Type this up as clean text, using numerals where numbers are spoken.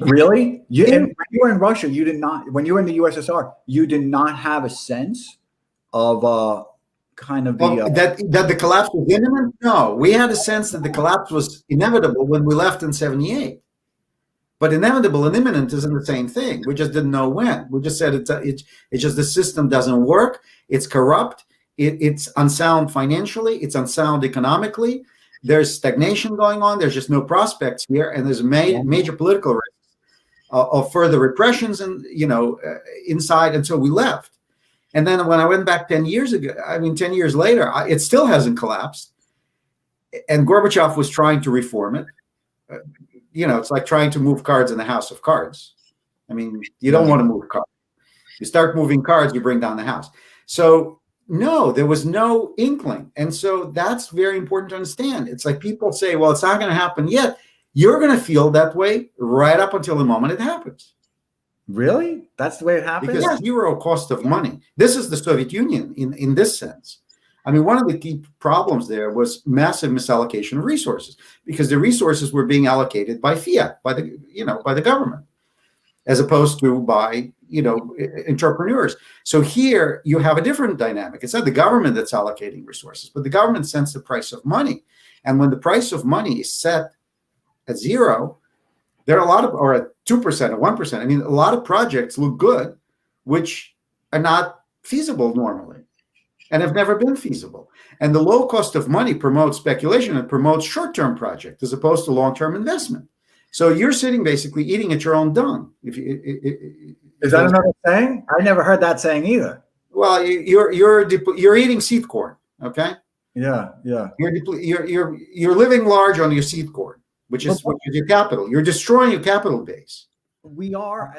Really? And when you were in Russia, you did not. When you were in the USSR, you did not have a sense of kind of the that the collapse was imminent? No, we had a sense that the collapse was inevitable when we left in '78. But inevitable and imminent isn't the same thing. We just didn't know when. We just said it's just the system doesn't work. It's corrupt. It's unsound financially. It's unsound economically. There's stagnation going on. There's just no prospects here, and there's major political risks of further repressions and inside. And so we left. And then when I went back 10 years ago, 10 years later, it still hasn't collapsed. And Gorbachev was trying to reform it. It's like trying to move cards in the house of cards. You don't want to move cards. You start moving cards, you bring down the house. So no, there was no inkling. And so that's very important to understand. It's like people say, well, it's not going to happen yet. You're going to feel that way right up until the moment it happens. Really? That's the way it happens? Because zero cost of money. This is the Soviet Union in this sense. One of the key problems there was massive misallocation of resources, because the resources were being allocated by fiat, by the government, as opposed to by entrepreneurs. So here you have a different dynamic. It's not the government that's allocating resources, but the government sets the price of money. And when the price of money is set at zero, there are or at 2% or 1%. A lot of projects look good, which are not feasible normally, and have never been feasible. And the low cost of money promotes speculation and promotes short-term project as opposed to long-term investment. So you're sitting basically eating at your own dung. Is that another saying? I never heard that saying either. Well, you're eating seed corn. Okay. Yeah. You're living large on your seed corn, which is your capital. You're destroying your capital base. We are.